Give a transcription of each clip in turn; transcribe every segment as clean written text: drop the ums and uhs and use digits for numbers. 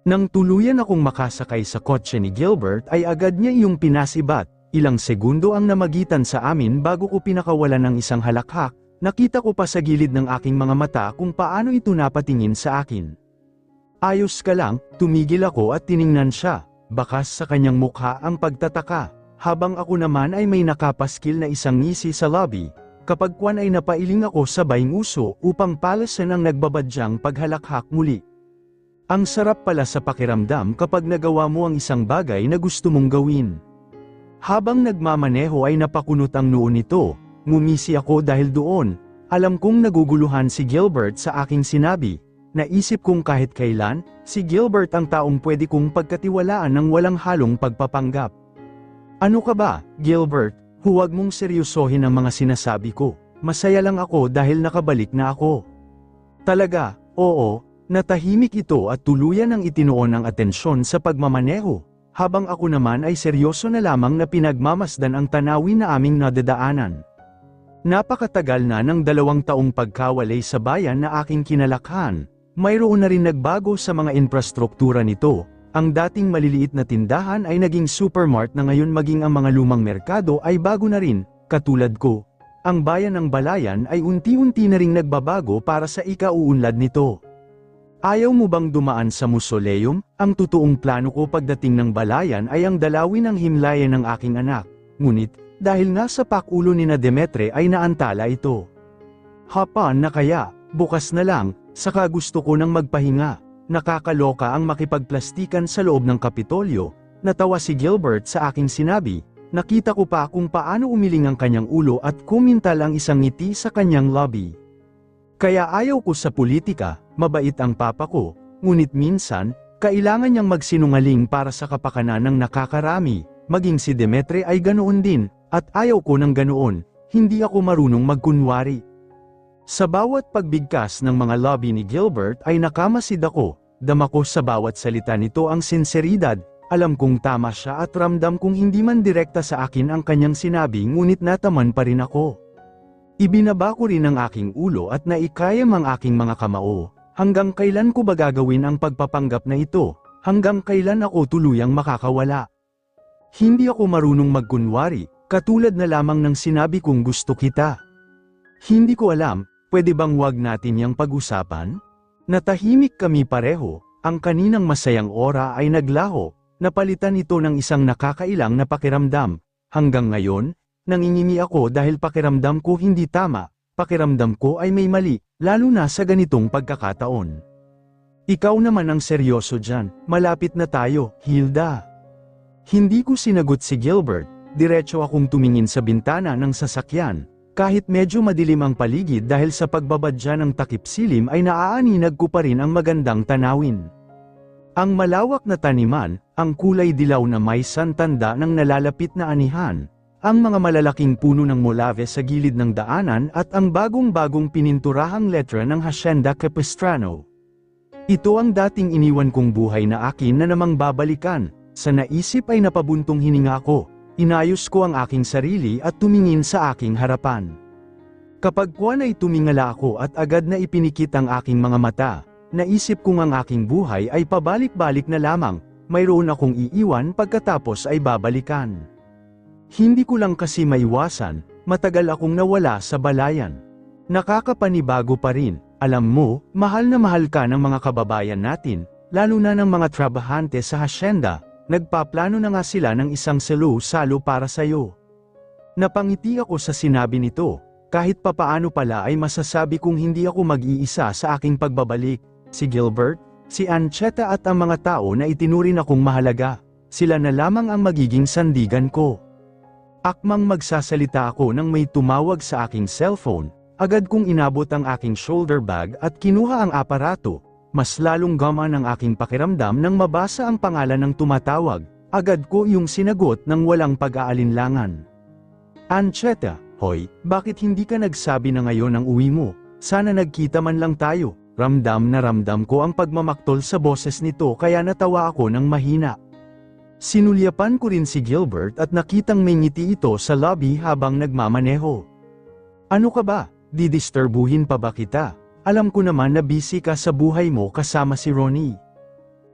Nang tuluyan akong makasakay sa kotse ni Gilbert ay agad niya iyong pinasibat. Ilang segundo ang namagitan sa amin bago ko pinakawalan ng isang halakhak. Nakita ko pa sa gilid ng aking mga mata kung paano ito napatingin sa akin. Ayos ka lang, tumigil ako at tiningnan siya. Bakas sa kanyang mukha ang pagtataka, habang ako naman ay may nakapaskil na isang ngisi sa lobby. Kapag kwan ay napailing ako sabay nguso upang palasan ang nagbabadyang paghalakhak muli. Ang sarap pala sa pakiramdam kapag nagawa mo ang isang bagay na gusto mong gawin. Habang nagmamaneho ay napakunot ang noo nito, ngumisi ako dahil doon. Alam kong naguguluhan si Gilbert sa aking sinabi. Naisip kong kahit kailan, si Gilbert ang taong pwede kong pagkatiwalaan ng walang halong pagpapanggap. Ano ka ba, Gilbert? Huwag mong seryosohin ang mga sinasabi ko. Masaya lang ako dahil nakabalik na ako. Talaga, oo. Natahimik ito at tuluyan ang itinuon ng atensyon sa pagmamaneho, habang ako naman ay seryoso na lamang na pinagmamasdan ang tanawin na aming nadadaanan. Napakatagal na ng 2 taong pagkawalay sa bayan na aking kinalakhan, mayroon na rin nagbago sa mga infrastruktura nito. Ang dating maliliit na tindahan ay naging supermart na ngayon maging ang mga lumang merkado ay bago na rin, katulad ko. Ang bayan ng Balayan ay unti-unti na ring nagbabago para sa ikauunlad nito. Ayaw mo bang dumaan sa mausoleum? Ang totoong plano ko pagdating ng Balayan ay ang dalawin ang himlayan ng aking anak. Ngunit, dahil nga sa pakulo ni na Demetre ay naantala ito. Hapan na kaya, bukas na lang, saka gusto ko nang magpahinga. Nakakaloka ang makipagplastikan sa loob ng Kapitolyo. Natawa si Gilbert sa aking sinabi. Nakita ko pa kung paano umiling ang kanyang ulo at kumintal ang isang ngiti sa kanyang lobby. Kaya ayaw ko sa politika, mabait ang papa ko, ngunit minsan, kailangan niyang magsinungaling para sa kapakanan ng nakakarami, maging si Demetre ay ganoon din, at ayaw ko ng ganoon, hindi ako marunong magkunwari. Sa bawat pagbigkas ng mga lobby ni Gilbert ay nakamasid ako, dama ko sa bawat salita nito ang sinseridad, alam kong tama siya at ramdam kong hindi man direkta sa akin ang kanyang sinabi ngunit nataman pa rin ako. Ibinaba ko rin ang aking ulo at naikayam ang aking mga kamao. Hanggang kailan ko ba gagawin ang pagpapanggap na ito? Hanggang kailan ako tuluyang makakawala? Hindi ako marunong magkunwari, katulad na lamang ng sinabi kong gusto kita. Hindi ko alam, pwede bang wag natin yang pag-usapan? Natahimik kami pareho, ang kaninang masayang ora ay naglaho, napalitan ito ng isang nakakailang na pakiramdam. Hanggang ngayon, nangingimi ako dahil pakiramdam ko hindi tama, pakiramdam ko ay may mali, lalo na sa ganitong pagkakataon. Ikaw naman ang seryoso dyan, malapit na tayo, Hilda. Hindi ko sinagot si Gilbert, diretso akong tumingin sa bintana ng sasakyan, kahit medyo madilim ang paligid dahil sa pagbabadya ng takip silim ay naaaninag ko pa rin ang magandang tanawin. Ang malawak na taniman, ang kulay dilaw na may santanda ng nalalapit na anihan, ang mga malalaking puno ng molave sa gilid ng daanan at ang bagong-bagong pininturahang letra ng Hacienda Capistrano. Ito ang dating iniwan kong buhay na akin na namang babalikan. Sa naisip ay napabuntong hininga ko, inayos ko ang aking sarili at tumingin sa aking harapan. Kapag kuwan ay tumingala ako at agad na ipinikit ang aking mga mata, naisip kong ang aking buhay ay pabalik-balik na lamang, mayroon akong iiwan pagkatapos ay babalikan. Hindi ko lang kasi maiwasan, matagal akong nawala sa Balayan. Nakakapanibago pa rin, alam mo, mahal na mahal ka ng mga kababayan natin, lalo na ng mga trabahante sa hacienda, nagpaplano na nga sila ng isang salo-salo para sa'yo. Napangiti ako sa sinabi nito, kahit papaano pala ay masasabi kong hindi ako mag-iisa sa aking pagbabalik, si Gilbert, si Ancheta at ang mga tao na itinurin akong mahalaga, sila na lamang ang magiging sandigan ko. Akmang magsasalita ako nang may tumawag sa aking cellphone, agad kong inabot ang aking shoulder bag at kinuha ang aparato, mas lalong gaman ang aking pakiramdam nang mabasa ang pangalan ng tumatawag, agad ko iyong sinagot ng walang pag-aalinlangan. Ancheta, hoy, bakit hindi ka nagsabi na ngayon ang uwi mo? Sana nagkita man lang tayo. Ramdam na ramdam ko ang pagmamaktol sa boses nito kaya natawa ako ng mahina. Sinulyapan ko rin si Gilbert at nakitang may ngiti ito sa lobby habang nagmamaneho. Ano ka ba? Didisturbuhin pa ba kita? Alam ko naman na busy ka sa buhay mo kasama si Ronnie.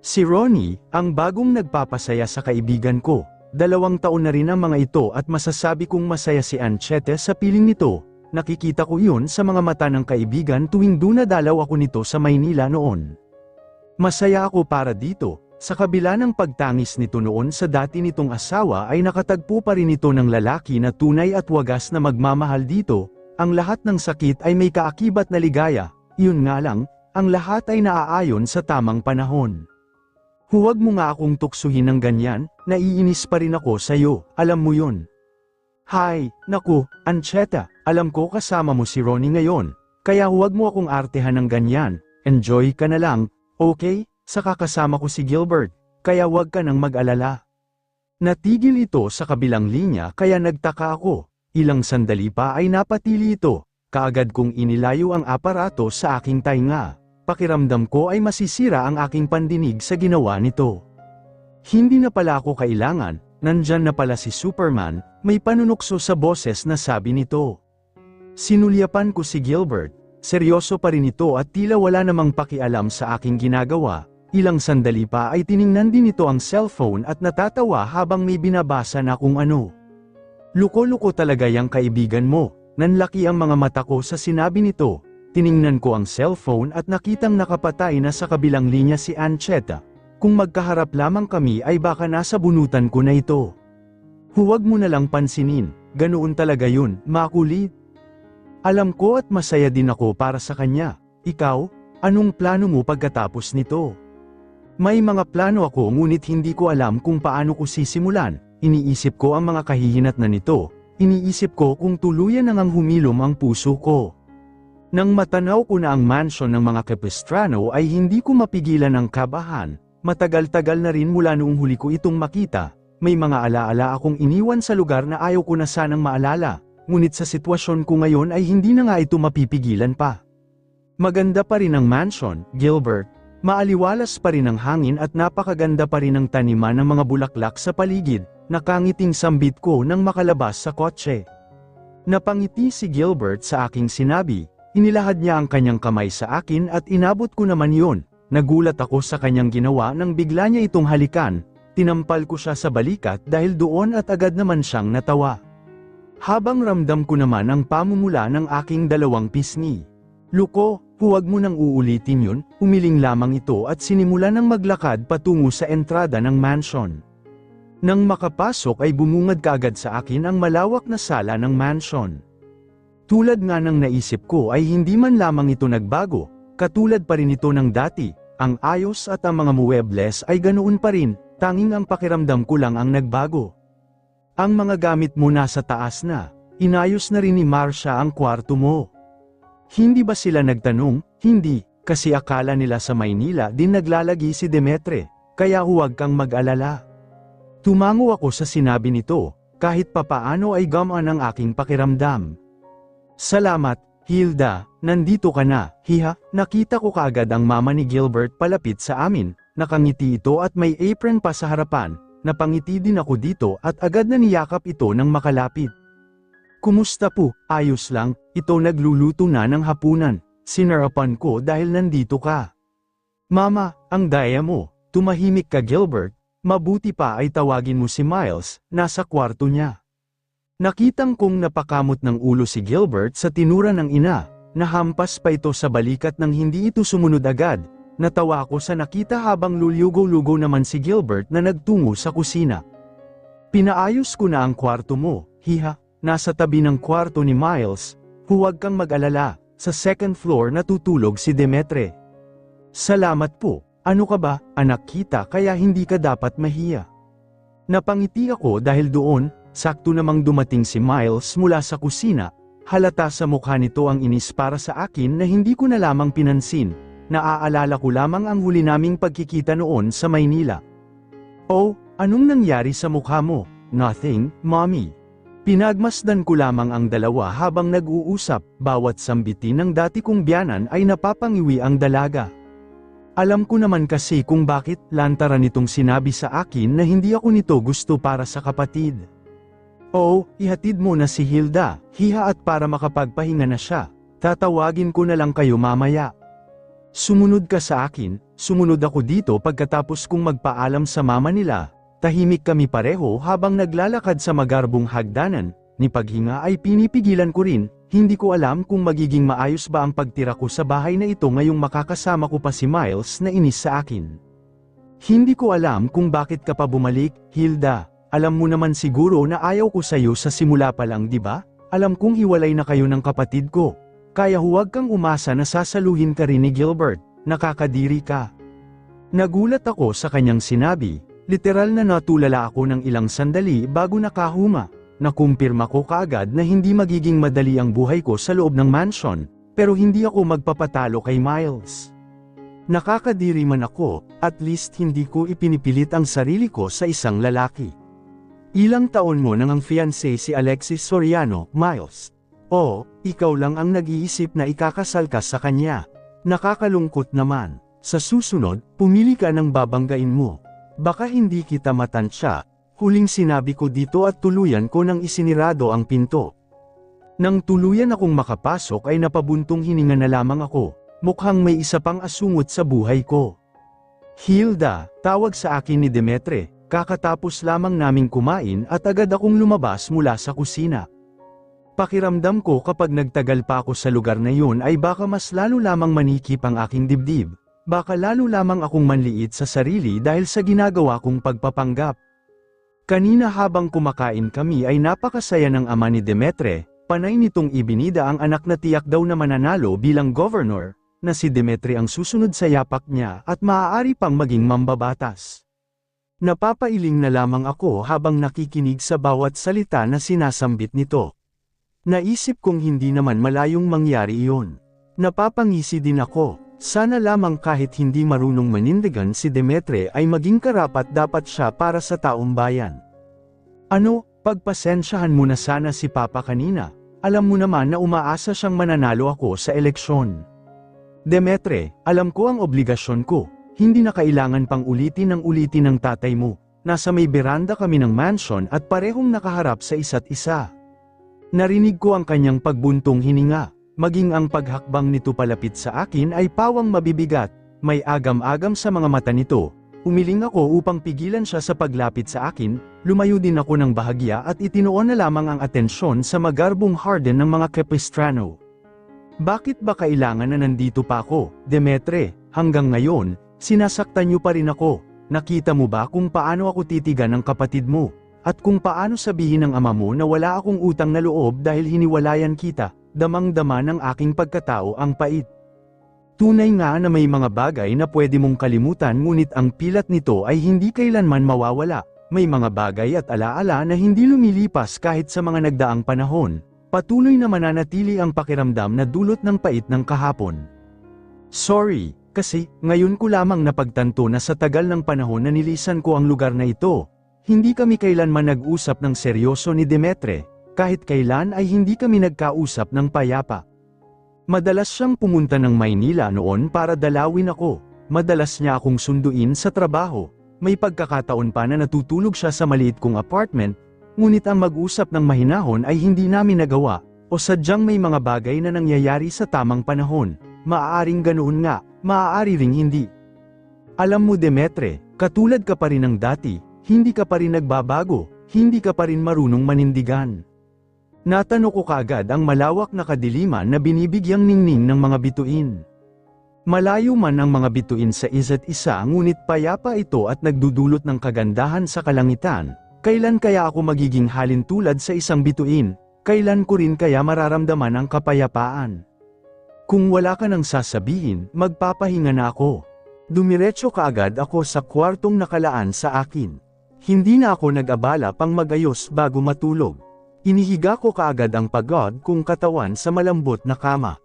Si Ronnie, ang bagong nagpapasaya sa kaibigan ko. 2 taon na rin ang mga ito at masasabi kong masaya si Anchete sa piling nito. Nakikita ko yun sa mga mata ng kaibigan tuwing dunadalaw ako nito sa Maynila noon. Masaya ako para dito. Sa kabila ng pagtangis nito noon sa dati nitong asawa ay nakatagpo pa rin ito ng lalaki na tunay at wagas na magmamahal dito. Ang lahat ng sakit ay may kaakibat na ligaya. Yun nga lang, ang lahat ay naaayon sa tamang panahon. Huwag mo nga akong tuksuhin ng ganyan, naiinis pa rin ako sa'yo, alam mo yun. Hay, naku, Ancheta, alam ko kasama mo si Ronnie ngayon, kaya huwag mo akong artehan ng ganyan, enjoy ka na lang, okay? Saka kasama ko si Gilbert, kaya huwag ka nang mag-alala. Natigil ito sa kabilang linya kaya nagtaka ako, ilang sandali pa ay napatili ito, kaagad kong inilayo ang aparato sa aking tainga. Pakiramdam ko ay masisira ang aking pandinig sa ginawa nito. Hindi na pala ako kailangan, nandyan na pala si Superman, may panunukso sa boses na sabi nito. Sinulyapan ko si Gilbert, seryoso pa rin ito at tila wala namang pakialam sa aking ginagawa, ilang sandali pa ay tiningnan din ito ang cellphone at natatawa habang may binabasa na kung ano. Luko-luko talaga yang kaibigan mo, nanlaki ang mga mata ko sa sinabi nito. Tiningnan ko ang cellphone at nakitang nakapatay na sa kabilang linya si Ancheta. Kung magkaharap lamang kami ay baka nasa bunutan ko na ito. Huwag mo na lang pansinin, ganoon talaga yun, makulit. Alam ko at masaya din ako para sa kanya. Ikaw, anong plano mo pagkatapos nito? May mga plano ako ngunit hindi ko alam kung paano ko sisimulan. Iniisip ko ang mga kahihinat na nito. Iniisip ko kung tuluyan nang humilom ang puso ko. Nang matanaw ko na ang mansion ng mga Capistrano ay hindi ko mapigilan ang kabahan, matagal-tagal na rin mula noong huli ko itong makita, may mga alaala akong iniwan sa lugar na ayaw ko na sanang maalala, ngunit sa sitwasyon ko ngayon ay hindi na nga ito mapipigilan pa. Maganda pa rin ang mansion, Gilbert, maaliwalas pa rin ang hangin at napakaganda pa rin ang taniman ng mga bulaklak sa paligid, nakangiting sambit ko nang makalabas sa kotse. Napangiti si Gilbert sa aking sinabi. Inilahad niya ang kanyang kamay sa akin at inabot ko naman yun. Nagulat ako sa kanyang ginawa nang bigla niya itong halikan. Tinampal ko siya sa balikat dahil doon at agad naman siyang natawa. Habang ramdam ko naman ang pamumula ng aking 2 pisngi. Luko, huwag mo nang uulitin yun, umiling lamang ito at sinimula ng maglakad patungo sa entrada ng mansion. Nang makapasok ay bumungad kaagad sa akin ang malawak na sala ng mansion. Tulad nga ng naisip ko ay hindi man lamang ito nagbago, katulad pa rin ito ng dati, ang ayos at ang mga muebles ay ganoon pa rin, tanging ang pakiramdam ko lang ang nagbago. Ang mga gamit mo nasa taas na, inayos na rin ni Marcia ang kwarto mo. Hindi ba sila nagtanong? Hindi, kasi akala nila sa Maynila din naglalagi si Demetre, kaya huwag kang mag-alala. Tumango ako sa sinabi nito, kahit papaano ay gamaan ang aking pakiramdam. Salamat, Hilda, nandito ka na, hiha, nakita ko kaagad ang mama ni Gilbert palapit sa amin, nakangiti ito at may apron pa sa harapan, napangiti din ako dito at agad na niyakap ito nang makalapit. Kumusta po, ayos lang, ito nagluluto na ng hapunan, sinarapan ko dahil nandito ka. Mama, ang daya mo, tumahimik ka Gilbert, mabuti pa ay tawagin mo si Miles, nasa kwarto niya. Nakitang kong napakamot ng ulo si Gilbert sa tinura ng ina, nahampas pa ito sa balikat nang hindi ito sumunod agad, natawa ako sa nakita habang lulugo-lugo naman si Gilbert na nagtungo sa kusina. Pinaayos ko na ang kwarto mo, hiha, nasa tabi ng kwarto ni Miles, huwag kang mag-alala, sa 2nd floor natutulog si Demetre. Salamat po, ano ka ba, anak kita kaya hindi ka dapat mahiya. Napangiti ako dahil doon, sakto namang dumating si Miles mula sa kusina, halata sa mukha nito ang inis para sa akin na hindi ko na lamang pinansin, naaalala ko lamang ang huli naming pagkikita noon sa Maynila. Oh, anong nangyari sa mukha mo? Nothing, mommy. Pinagmasdan ko lamang ang dalawa habang nag-uusap, bawat sambitin ng dati kong biyanan ay napapangiwi ang dalaga. Alam ko naman kasi kung bakit lantaran nitong sinabi sa akin na hindi ako nito gusto para sa kapatid. Oo, ihatid mo na si Hilda, hiha at para makapagpahinga na siya, tatawagin ko na lang kayo mamaya. Sumunod ka sa akin, sumunod ako dito pagkatapos kong magpaalam sa mama nila. Tahimik kami pareho habang naglalakad sa magarbong hagdanan, ni paghinga ay pinipigilan ko rin, hindi ko alam kung magiging maayos ba ang pagtira ko sa bahay na ito ngayong makakasama ko pa si Miles na inis sa akin. Hindi ko alam kung bakit ka pa bumalik, Hilda. Alam mo naman siguro na ayaw ko sa'yo sa simula pa lang, di ba? Alam kong hiwalay na kayo ng kapatid ko. Kaya huwag kang umasa na sasaluhin ka rin ni Gilbert, nakakadiri ka. Nagulat ako sa kanyang sinabi, literal na natulala ako ng ilang sandali bago nakahuma. Nakumpirma ko kaagad na hindi magiging madali ang buhay ko sa loob ng mansion, pero hindi ako magpapatalo kay Miles. Nakakadiri man ako, at least hindi ko ipinipilit ang sarili ko sa isang lalaki. Ilang taon mo nang ang fiancé si Alexis Soriano, Miles? O, ikaw lang ang nag-iisip na ikakasal ka sa kanya. Nakakalungkot naman. Sa susunod, pumili ka ng babanggain mo. Baka hindi kita matansya. Huling sinabi ko dito at tuluyan ko nang isinirado ang pinto. Nang tuluyan akong makapasok ay napabuntong hininga na lamang ako. Mukhang may isa pang asungot sa buhay ko. Hilda, tawag sa akin ni Demetre. Kakatapos lamang naming kumain at agad akong lumabas mula sa kusina. Pakiramdam ko kapag nagtagal pa ako sa lugar na yun ay baka mas lalo lamang manikip ang aking dibdib. Baka lalo lamang akong manliit sa sarili dahil sa ginagawa kong pagpapanggap. Kanina habang kumakain kami ay napakasaya ng ama ni Demetre, panay nitong ibinida ang anak na tiyak daw na mananalo bilang governor, na si Demetre ang susunod sa yapak niya at maaari pang maging mambabatas. Napapailing na lamang ako habang nakikinig sa bawat salita na sinasambit nito. Naisip kong hindi naman malayong mangyari iyon. Napapangisi din ako, sana lamang kahit hindi marunong manindigan si Demetre ay maging karapat-dapat siya para sa taong bayan. Ano, pagpasensyahan mo na sana si Papa kanina, alam mo naman na umaasa siyang mananalo ako sa eleksyon. Demetre, alam ko ang obligasyon ko, hindi na kailangan pang ulitin ng tatay mo, nasa may beranda kami ng mansion at parehong nakaharap sa isa't isa. Narinig ko ang kanyang pagbuntong hininga, maging ang paghakbang nito palapit sa akin ay pawang mabibigat, may agam-agam sa mga mata nito. Umiling ako upang pigilan siya sa paglapit sa akin, lumayo din ako ng bahagya at itinoon na lamang ang atensyon sa magarbong harden ng mga Capistrano. Bakit ba kailangan na nandito pa ako, Demetre? Hanggang ngayon, sinasaktan niyo pa rin ako. Nakita mo ba kung paano ako titigan ng kapatid mo? At kung paano sabihin ng ama mo na wala akong utang na loob dahil hiniwalayan kita, damang-dama ng aking pagkatao ang pait. Tunay nga na may mga bagay na pwede mong kalimutan ngunit ang pilat nito ay hindi kailanman mawawala. May mga bagay at alaala na hindi lumilipas kahit sa mga nagdaang panahon. Patuloy na mananatili ang pakiramdam na dulot ng pait ng kahapon. Sorry, kasi ngayon ko lamang napagtanto na sa tagal ng panahon na nilisan ko ang lugar na ito. Hindi kami kailanman nag-usap ng seryoso ni Demetre, kahit kailan ay hindi kami nagkausap ng payapa. Madalas siyang pumunta ng Maynila noon para dalawin ako, madalas niya akong sunduin sa trabaho, may pagkakataon pa na natutulog siya sa maliit kong apartment, ngunit ang mag-usap ng mahinahon ay hindi namin nagawa, o sadyang may mga bagay na nangyayari sa tamang panahon, maaaring ganoon nga, maaari ring hindi. Alam mo Demetre, katulad ka pa rin ng dati, hindi ka pa rin nagbabago, hindi ka pa rin marunong manindigan. Natano ko kaagad ang malawak na kadiliman na binibigyang ningning ng mga bituin. Malayo man ang mga bituin sa isa't isa ngunit payapa ito at nagdudulot ng kagandahan sa kalangitan. Kailan kaya ako magiging halintulad sa isang bituin? Kailan ko rin kaya mararamdaman ang kapayapaan? Kung wala ka nang sasabihin, magpapahinga na ako. Dumiretso kaagad ako sa kwartong nakalaan sa akin. Hindi na ako nag-abala pang magayos bago matulog. Inihiga ko kaagad ang pagod kong katawan sa malambot na kama.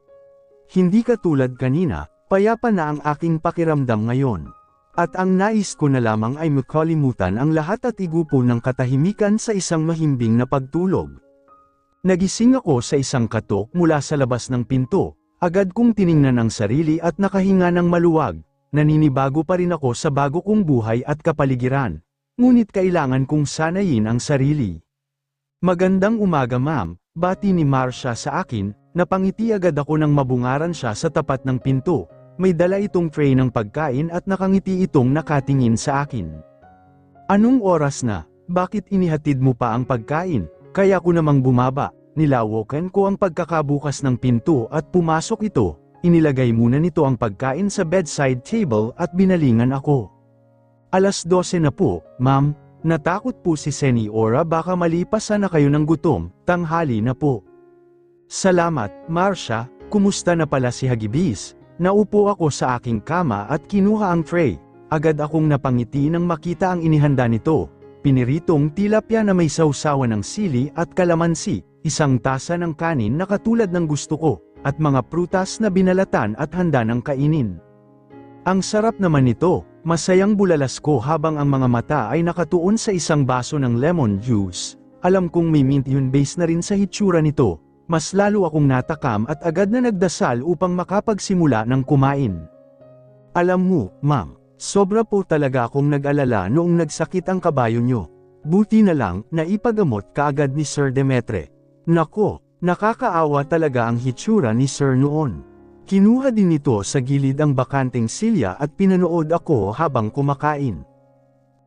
Hindi katulad kanina, payapa na ang aking pakiramdam ngayon. At ang nais ko na lamang ay makalimutan ang lahat at igupo ng katahimikan sa isang mahimbing na pagtulog. Nagising ako sa isang katok mula sa labas ng pinto, agad kong tiningnan ang sarili at nakahinga ng maluwag. Naninibago pa rin ako sa bago kong buhay at kapaligiran. Ngunit kailangan kong sanayin ang sarili. Magandang umaga ma'am, bati ni Marcia sa akin, napangiti agad ako nang mabungaran siya sa tapat ng pinto. May dala itong tray ng pagkain at nakangiti itong nakatingin sa akin. Anong oras na? Bakit inihatid mo pa ang pagkain? Kaya ko namang bumaba. Nilawakan ko ang pagkakabukas ng pinto at pumasok ito. Inilagay muna nito ang pagkain sa bedside table at binalingan ako. Alas 12 na po, ma'am. Natakot po si Senyora baka malipasan na kayo ng gutom, tanghali na po. Salamat, Marcia. Kumusta na pala si Hagibis? Naupo ako sa aking kama at kinuha ang tray. Agad akong napangiti nang makita ang inihanda nito. Piniritong tilapia na may sausawan ng sili at kalamansi, isang tasa ng kanin na katulad ng gusto ko, at mga prutas na binalatan at handa ng kainin. Ang sarap naman nito, masayang bulalas ko habang ang mga mata ay nakatuon sa isang baso ng lemon juice. Alam kong may mint yun base na rin sa hitsura nito, mas lalo akong natakam at agad na nagdasal upang makapagsimula ng kumain. Alam mo, ma'am, sobra po talaga akong nag-alala noong nagsakit ang kabayo nyo. Buti na lang, naipagamot kaagad ni Sir Demetre. Nako, nakakaawa talaga ang hitsura ni Sir noon. Kinuha din nito sa gilid ang bakanteng silya at pinanood ako habang kumakain.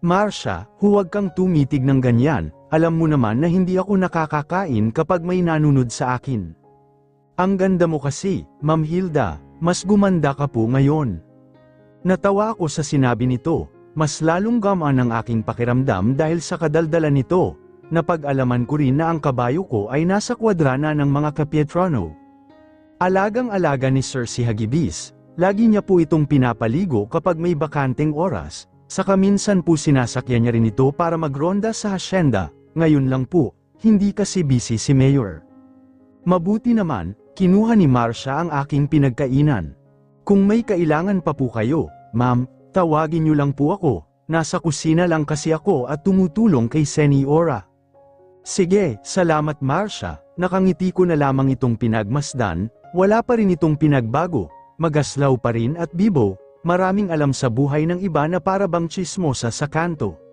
Marcia, huwag kang tumitig ng ganyan, alam mo naman na hindi ako nakakakain kapag may nanunod sa akin. Ang ganda mo kasi, Ma'am Hilda, mas gumanda ka po ngayon. Natawa ako sa sinabi nito, mas lalong gamaan ang aking pakiramdam dahil sa kadaldalan nito. Napag-alaman ko rin na ang kabayo ko ay nasa kwadrana ng mga Kapietrano. Alagang-alaga ni Sir si Hagibis, lagi niya po itong pinapaligo kapag may bakanteng oras, saka minsan po sinasakyan niya rin ito para magronda sa hasyenda, ngayon lang po, hindi kasi busy si Mayor. Mabuti naman, kinuha ni Marcia ang aking pinagkainan. Kung may kailangan pa po kayo, ma'am, tawagin niyo lang po ako, nasa kusina lang kasi ako at tumutulong kay Senyora. Sige, salamat Marcia, nakangiti ko na lamang itong pinagmasdan. Wala pa rin itong pinagbago, magaslaw pa rin at bibo, maraming alam sa buhay ng iba na para bang tsismosa sa kanto.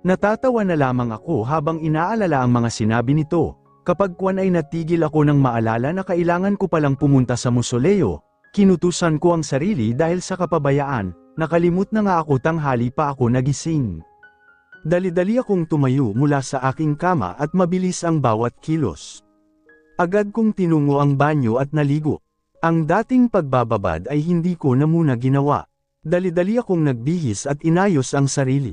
Natatawa na lamang ako habang inaalala ang mga sinabi nito, kapag kwan ay natigil ako nang maalala na kailangan ko palang pumunta sa musoleo, kinutusan ko ang sarili dahil sa kapabayaan, nakalimut na nga ako tanghali pa ako nagising. Dali-dali akong tumayo mula sa aking kama at mabilis ang bawat kilos. Agad kong tinungo ang banyo at naligo. Ang dating pagbababad ay hindi ko na muna ginawa. Dali-dali akong nagbihis at inayos ang sarili.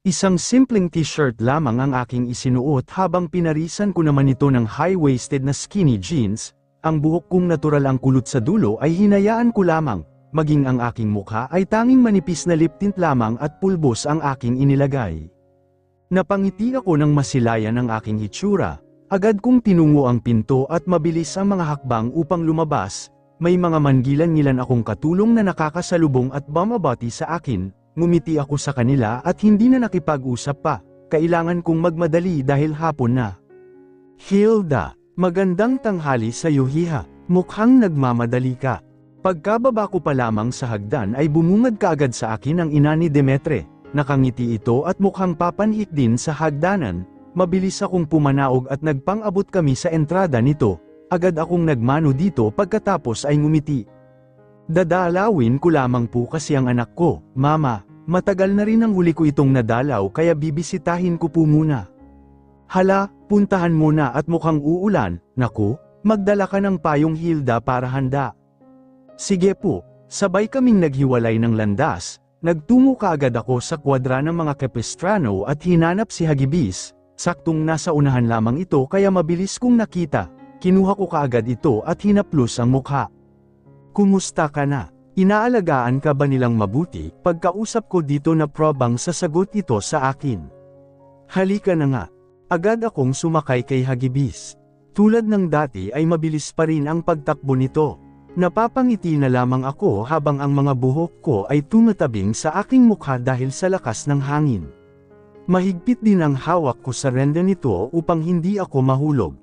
Isang simpleng t-shirt lamang ang aking isinuot habang pinarisan ko naman ito ng high-waisted na skinny jeans. Ang buhok kong natural ang kulot sa dulo ay hinayaan ko lamang, maging ang aking mukha ay tanging manipis na lip tint lamang at pulbos ang aking inilagay. Napangiti ako nang masilayan ang aking hitsura. Agad kong tinungo ang pinto at mabilis ang mga hakbang upang lumabas, may mga manggilan-ngilan akong katulong na nakakasalubong at bumabati sa akin, ngumiti ako sa kanila at hindi na nakipag-usap pa, kailangan kong magmadali dahil hapon na. Hilda, magandang tanghali sa iyo hiha, mukhang nagmamadali ka. Pagkababa ko pa lamang sa hagdan ay bumungad kaagad sa akin ang ina ni Demetre, nakangiti ito at mukhang papanhik din sa hagdanan. Mabilis akong pumanaog at nagpang-abot kami sa entrada nito, agad akong nagmano dito pagkatapos ay ngumiti. Dadalawin ko lamang po kasi ang anak ko, Mama, matagal na rin ang huli ko itong nadalaw kaya bibisitahin ko po muna. Hala, puntahan mo na at mukhang uulan, naku, magdala ka ng payong Hilda para handa. Sige po, sabay kaming naghiwalay ng landas, nagtungo kaagad ako sa kwadra ng mga Capistrano at hinanap si Hagibis. Saktong nasa unahan lamang ito kaya mabilis kong nakita, kinuha ko kaagad ito at hinaplos ang mukha. Kumusta ka na? Inaalagaan ka ba nilang mabuti? Pagkausap ko dito na probang sasagot ito sa akin. Halika na nga. Agad akong sumakay kay Hagibis. Tulad ng dati ay mabilis pa rin ang pagtakbo nito. Napapangiti na lamang ako habang ang mga buhok ko ay tumatabing sa aking mukha dahil sa lakas ng hangin. Mahigpit din ang hawak ko sa renda nito upang hindi ako mahulog.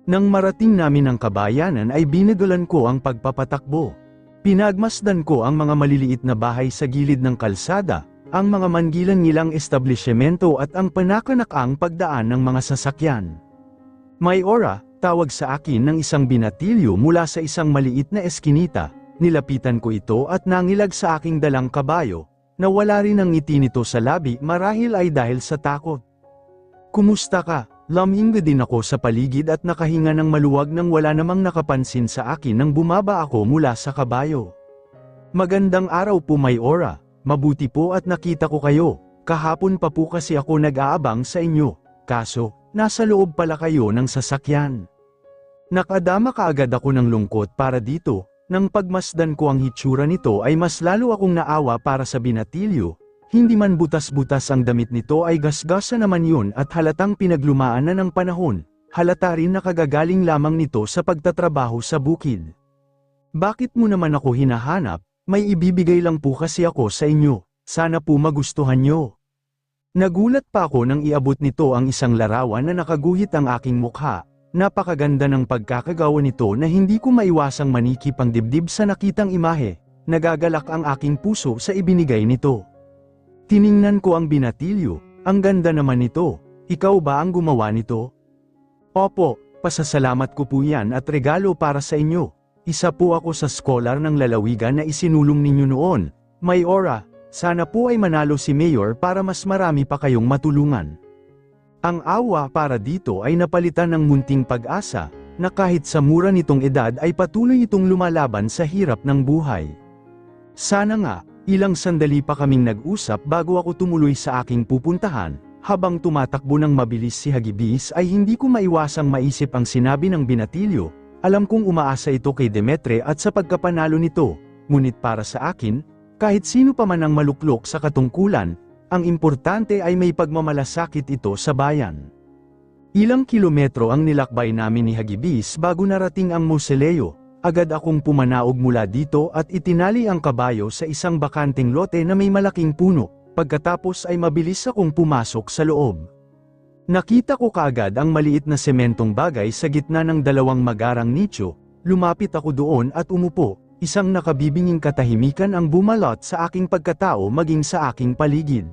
Nang marating namin ang kabayanan ay binagalan ko ang pagpapatakbo. Pinagmasdan ko ang mga maliliit na bahay sa gilid ng kalsada, ang mga manggilan-ngilang establishmento at ang panakanakang pagdaan ng mga sasakyan. May ora, tawag sa akin ng isang binatilyo mula sa isang maliit na eskinita, Nilapitan ko ito at nangilag sa aking dalang kabayo, na wala rin ang ngiti nito sa labi marahil ay dahil sa takot. "Kumusta ka?" Lumingon din ako sa paligid at nakahinga ng maluwag nang wala namang nakapansin sa akin nang bumaba ako mula sa kabayo. "Magandang araw po, Mayora. Mabuti po at nakita ko kayo. Kahapon pa po kasi ako nag-aabang sa inyo, kaso, nasa loob pala kayo ng sasakyan." Nakadama kaagad ako ng lungkot para dito, nang pagmasdan ko ang hitsura nito ay mas lalo akong naawa para sa binatilyo. Hindi man butas-butas ang damit nito ay gasgasa naman yun at halatang pinaglumaan na ng panahon, halata rin na kagagaling lamang nito sa pagtatrabaho sa bukid. "Bakit mo naman ako hinahanap? May ibibigay lang po kasi ako sa inyo, sana po magustuhan nyo." Nagulat pa ako nang iabot nito ang isang larawan na nakaguhit ang aking mukha. Napakaganda ng pagkakagawa nito na hindi ko maiwasang manikip ang dibdib sa nakitang imahe. Nagagalak ang aking puso sa ibinigay nito. Tiningnan ko ang binatilyo. "Ang ganda naman nito. Ikaw ba ang gumawa nito?" "Opo, pasasalamat ko po yan at regalo para sa inyo. Isa po ako sa scholar ng lalawigan na isinulong ninyo noon, Mayora. Sana po ay manalo si Mayor para mas marami pa kayong matulungan." Ang awa para dito ay napalitan ng munting pag-asa, na kahit sa mura nitong edad ay patuloy itong lumalaban sa hirap ng buhay. Sana nga, ilang sandali pa kaming nag-usap bago ako tumuloy sa aking pupuntahan. Habang tumatakbo ng mabilis si Hagibis ay hindi ko maiwasang maisip ang sinabi ng binatilyo. Alam kong umaasa ito kay Demetre at sa pagkapanalo nito, ngunit para sa akin, kahit sino pa man ang maluklok sa katungkulan, ang importante ay may pagmamalasakit ito sa bayan. Ilang kilometro ang nilakbay namin ni Hagibis bago narating ang mausoleo. Agad akong pumanaog mula dito at itinali ang kabayo sa isang bakanteng lote na may malaking puno, pagkatapos ay mabilis akong pumasok sa loob. Nakita ko kaagad ang maliit na sementong bagay sa gitna ng dalawang magarang nicho. Lumapit ako doon at umupo, isang nakabibinging katahimikan ang bumalot sa aking pagkatao maging sa aking paligid.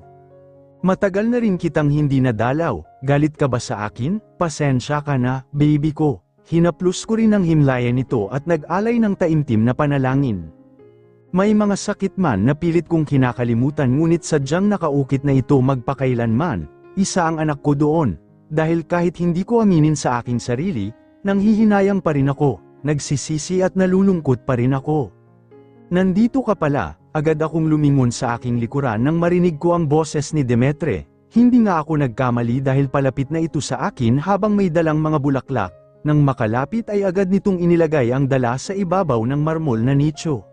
"Matagal na rin kitang hindi nadalaw, galit ka ba sa akin? Pasensya ka na, baby ko." Hinaplos ko rin ang himlayan nito at nag-alay ng taimtim na panalangin. May mga sakit man na pilit kong kinakalimutan ngunit sadyang nakaukit na ito magpakailanman. Isa ang anak ko doon, dahil kahit hindi ko aminin sa aking sarili, nanghihinayang pa rin ako, nagsisisi at nalulungkot pa rin ako. "Nandito ka pala." Agad akong lumingon sa aking likuran nang marinig ko ang boses ni Demetre. Hindi nga ako nagkamali dahil palapit na ito sa akin habang may dalang mga bulaklak. Nang makalapit ay agad nitong inilagay ang dala sa ibabaw ng marmol na nicho.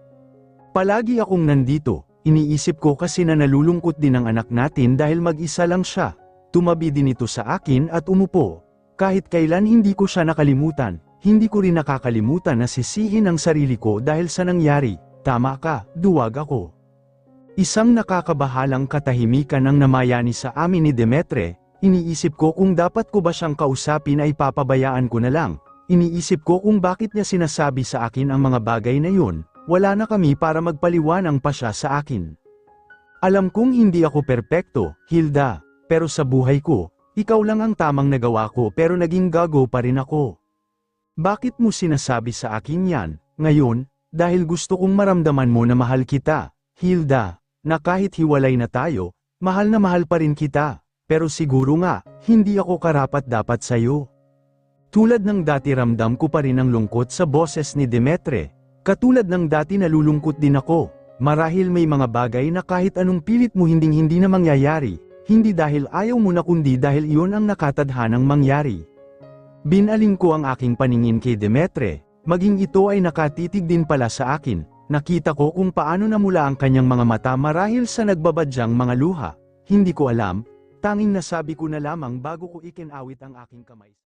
"Palagi akong nandito, iniisip ko kasi na nalulungkot din ang anak natin dahil mag-isa lang siya." Tumabi din ito sa akin at umupo. Kahit kailan hindi ko siya nakalimutan, hindi ko rin nakakalimutan na sisihin ang sarili ko dahil sa nangyari. "Tama ka," duwag ako. Isang nakakabahalang katahimikan ang namayani sa amin ni Demetre. Iniisip ko kung dapat ko ba siyang kausapin ay papabayaan ko na lang. Iniisip ko kung bakit niya sinasabi sa akin ang mga bagay na yun. Wala na kami para magpaliwanag pa siya sa akin. Alam kong hindi ako perpekto, Hilda, pero sa buhay ko, ikaw lang ang tamang nagawa ko pero naging gago pa rin ako. Bakit mo sinasabi sa akin yan, ngayon, dahil gusto kong maramdaman mo na mahal kita, Hilda, na kahit hiwalay na tayo, mahal na mahal pa rin kita. Pero siguro nga, hindi ako karapat-dapat sa'yo. Tulad ng dati ramdam ko pa rin ang lungkot sa boses ni Demetre. Katulad ng dati nalulungkot din ako. Marahil may mga bagay na kahit anong pilit mo hinding-hindi na mangyayari. Hindi dahil ayaw mo na kundi dahil iyon ang nakatadhanang mangyari. Binaling ko ang aking paningin kay Demetre. Maging ito ay nakatitig din pala sa akin. Nakita ko kung paano namula ang kanyang mga mata marahil sa nagbabadyang mga luha. Hindi ko alam. Tanging nasabi ko na lamang bago ko ikinawit ang aking kamay.